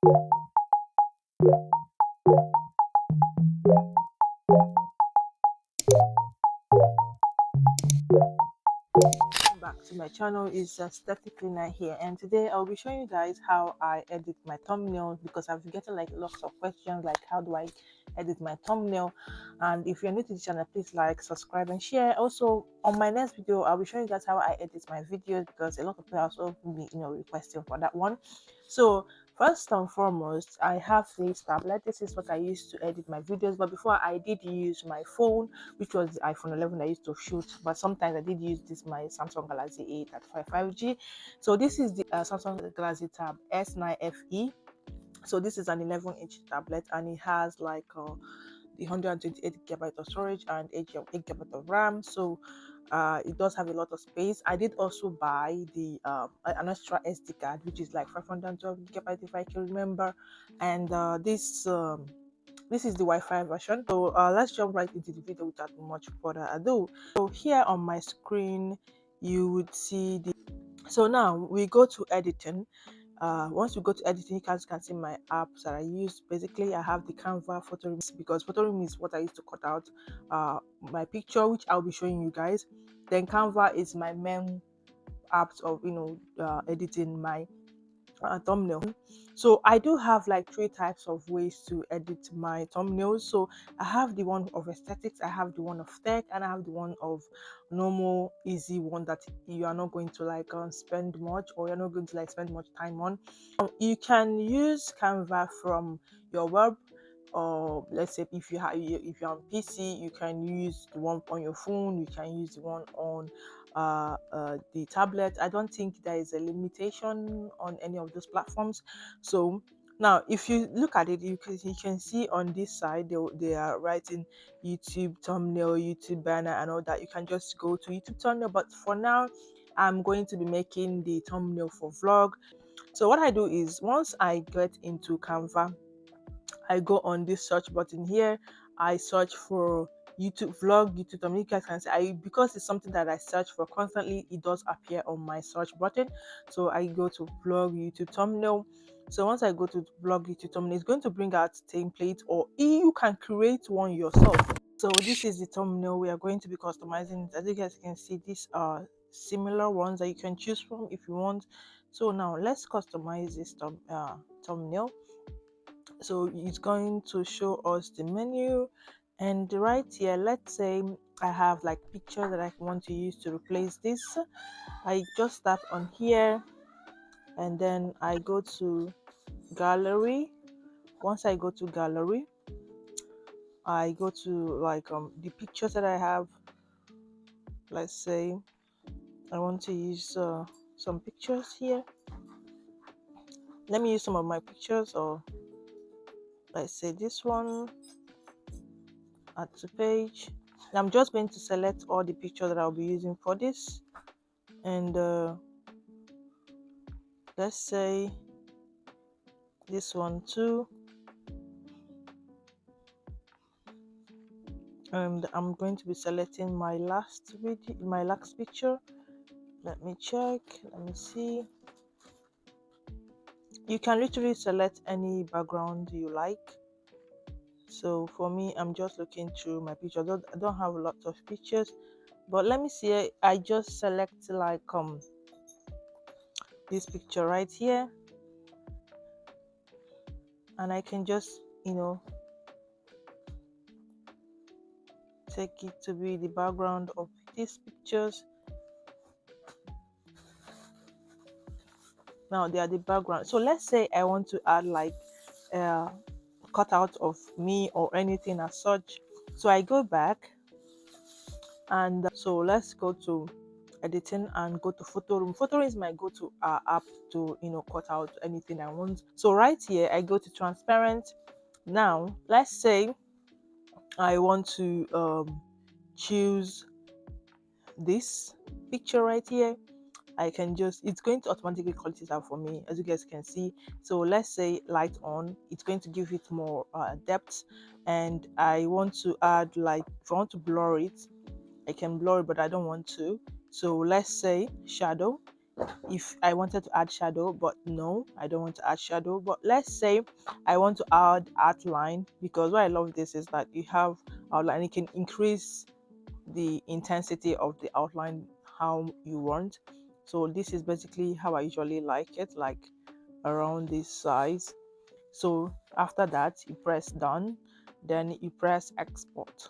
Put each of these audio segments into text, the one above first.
Back to my channel. Is Static Cleaner here, and today I'll be showing you guys how I edit my thumbnails, because I've been getting like lots of questions like how do I edit my thumbnail. And if you're new to the channel, please like, subscribe and share. Also, on my next video I'll be showing you guys how I edit my videos, because a lot of people also be requesting for that one. So first and foremost, I have this tablet. This is what I used to edit my videos, but before I did use my phone, which was the iPhone 11 I used to shoot. But sometimes I did use this my Samsung Galaxy 8 at 5G. So this is the Samsung Galaxy Tab S9 FE. So this is an 11-inch tablet, and it has like the 128 gigabyte of storage and 8 gigabyte of RAM. So it does have a lot of space. I did also buy the an extra SD card, which is like 512 gigabyte if I can remember. And this is the Wi-Fi version. So let's jump right into the video without much further ado. So here on my screen you would see the, so now we go to editing. Once we go to editing, you guys can see my apps that I use. Basically, I have the Canva photo room, because photo room is what I used to cut out my picture, which I'll be showing you guys. Then Canva is my main apps of editing my thumbnail. So I do have like three types of ways to edit my thumbnails. So I have the one of aesthetics, I have the one of tech, and I have the one of normal easy one that you are not going to like spend much, or you're not going to like spend much time on. You can use Canva from your web, or let's say if you're on PC, you can use the one on your phone, you can use the one on the tablet. I don't think there is a limitation on any of those platforms. So now if you look at it, you can see on this side they are writing YouTube thumbnail, YouTube banner and all that. You can just go to YouTube thumbnail, but for now I'm going to be making the thumbnail for vlog. So what I do is, once I get into Canva, I go on this search button here. I search for YouTube vlog, YouTube thumbnail. You guys can see, because it's something that I search for constantly, it does appear on my search button. So I go to vlog YouTube thumbnail. So once I go to vlog YouTube thumbnail, it's going to bring out template, or you can create one yourself. So this is the thumbnail we are going to be customizing. As you guys can see, these are similar ones that you can choose from if you want. So now let's customize this thumbnail. So it's going to show us the menu, and right here, let's say I have like picture that I want to use to replace this. I just tap on here, and then I go to gallery. Once I go to gallery, I go to like the pictures that I have. Let's say I want to use some pictures here. Let me use some of my pictures, or let's say this one, add to page. I'm just going to select all the pictures that I'll be using for this, and let's say this one too, and I'm going to be selecting my last picture. Let me check, let me see. You can literally select any background you like. So for me, I'm just looking through my picture. I don't have a lot of pictures, but let me see. I just select like this picture right here, and I can just take it to be the background of these pictures. Now they are the background. So let's say I want to add like a cutout of me or anything as such. So I go back, and so let's go to editing and go to photo room. Photo room is my go-to app to cut out anything I want. So right here I go to transparent. Now let's say I want to choose this picture right here. I can just, it's going to automatically call it out for me, as you guys can see. So let's say light on, it's going to give it more depth. And I want to add, like, if I want to blur it, I can blur it, but I don't want to. So let's say shadow. if I wanted to add shadow, but no, I don't want to add shadow. But let's say I want to add outline, because what I love this is that you have outline, you can increase the intensity of the outline how you want. So this is basically how I usually like it, like around this size. So after that, you press done, then you press export.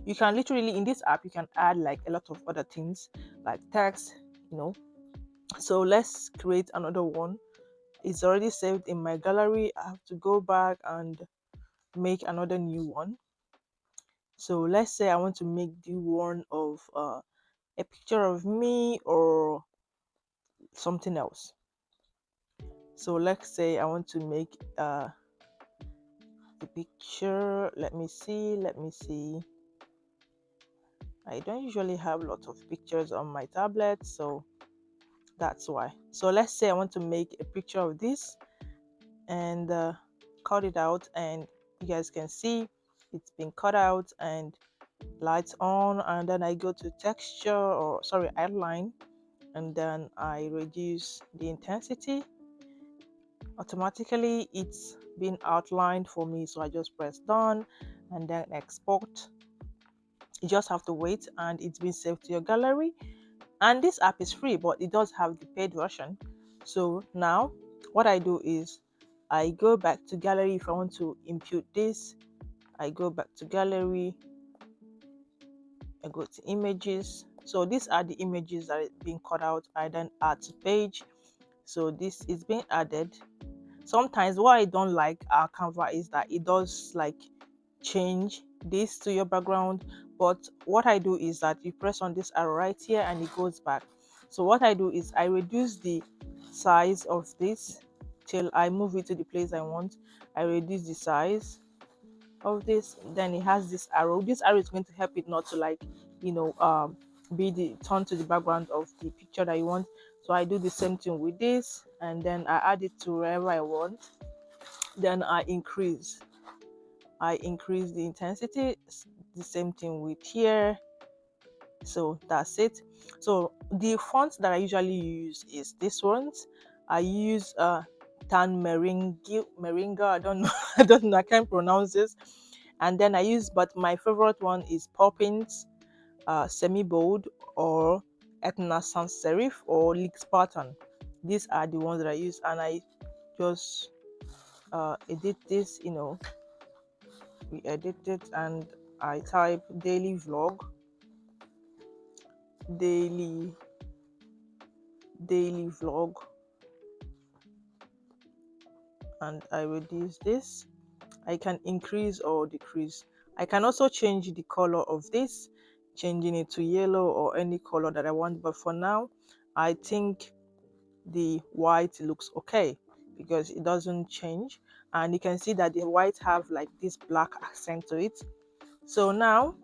You can literally, in this app, you can add like a lot of other things like text, you know. So let's create another one. It's already saved in my gallery. I have to go back and make another new one. So let's say I want to make the one of a picture of me or something else. So let's say I want to make a picture. Let me see. I don't usually have lots of pictures on my tablet, so that's why. So let's say I want to make a picture of this and cut it out, and you guys can see it's been cut out and lights on. And then I go to texture, or sorry, outline, and then I reduce the intensity. Automatically it's been outlined for me, so I just press done and then export. You just have to wait, and it's been saved to your gallery. And this app is free, but it does have the paid version. So now what I do is I go back to gallery. If I want to impute this, I go back to gallery, I go to images. So these are the images that are being cut out. I then add to page. So this is being added. Sometimes what I don't like Canva is that it does like change this to your background. But what I do is that you press on this arrow right here and it goes back. So what I do is I reduce the size of this till I move it to the place I want. I reduce the size of this, then it has this arrow. This arrow is going to help it not to like, be the turn to the background of the picture that you want. So I do the same thing with this, and then I add it to wherever I want. Then I increase the intensity. The same thing with here. So that's it. So the font that I usually use is this ones. I use tan meringa. I don't know. I don't know, I can't pronounce this. And then I use, but my favorite one is Poppins, semi bold, or Etna sans serif, or leaks pattern. These are the ones that I use, and I just edit this, we edit it, and I type daily vlog, daily vlog, and I reduce this. I can increase or decrease. I can also change the color of this, changing it to yellow or any color that I want, but for now I think the white looks okay because it doesn't change, and you can see that the white have like this black accent to it. So now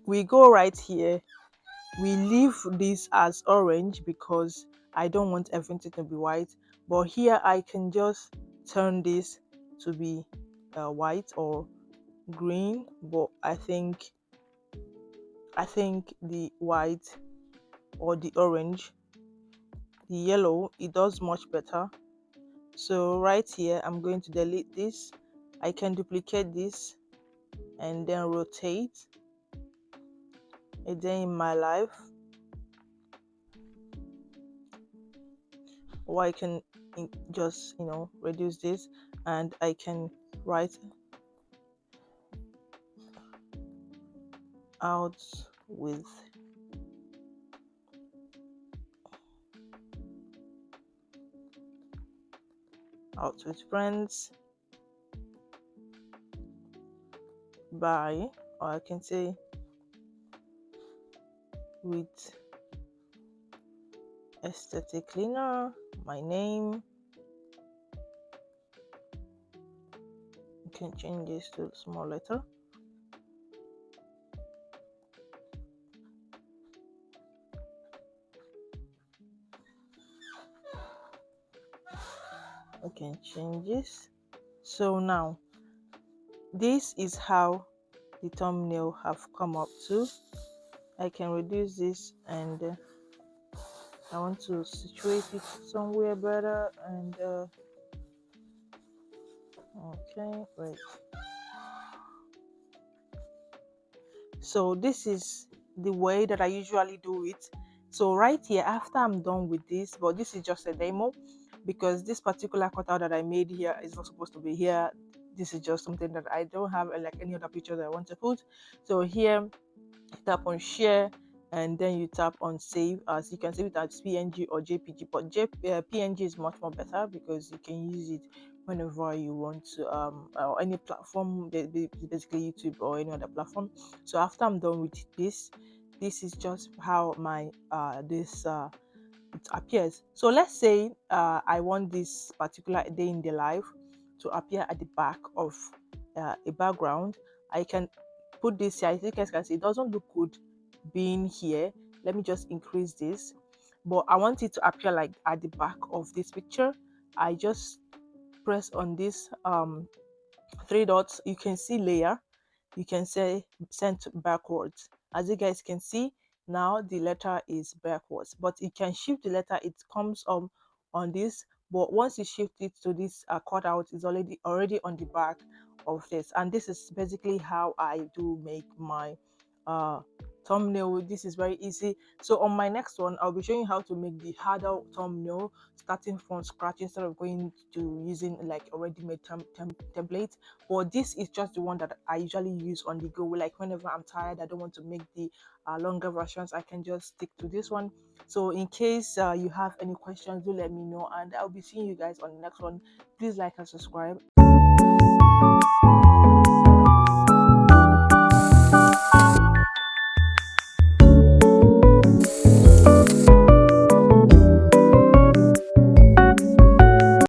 we go right here, we leave this as orange because I don't want everything to be white, but here I can just turn this to be white or green. But I think the white or the orange, the yellow, it does much better. So right here I'm going to delete this. I can duplicate this and then rotate a day in my life, or I can just reduce this, and I can write out with friends by, or I can say with aesthetic cleaner, my name. You can change this to small letter. I can change this. So now this is how the thumbnail have come up to. I can reduce this and I want to situate it somewhere better. And okay, wait. So this is the way that I usually do it. So right here, after I'm done with this, but this is just a demo because this particular cutout that I made here is not supposed to be here. This is just something that I don't have like any other picture that I want to put. So here, tap on share, and then you tap on save. As you can save it as png or jpg, but png is much more better because you can use it whenever you want to, or any platform, basically YouTube or any other platform. So after I'm done with this is just how my this it appears. So let's say I want this particular day in the life to appear at the back of a background. I can put this here. As you guys can see, it doesn't look good being here. Let me just increase this, but I want it to appear like at the back of this picture. I just press on this three dots. You can see layer, you can say sent backwards. As you guys can see, now the letter is backwards, but you can shift the letter, it comes on this, but once you shift it to this cutout, is already on the back of this. And this is basically how I do make my uh thumbnail. This is very easy. So on my next one, I'll be showing you how to make the harder thumbnail starting from scratch instead of going to using like already made template. But this is just the one that I usually use on the go. Like whenever I'm tired, I don't want to make the longer versions, I can just stick to this one. So in case you have any questions, do let me know, and I'll be seeing you guys on the next one. Please like and subscribe.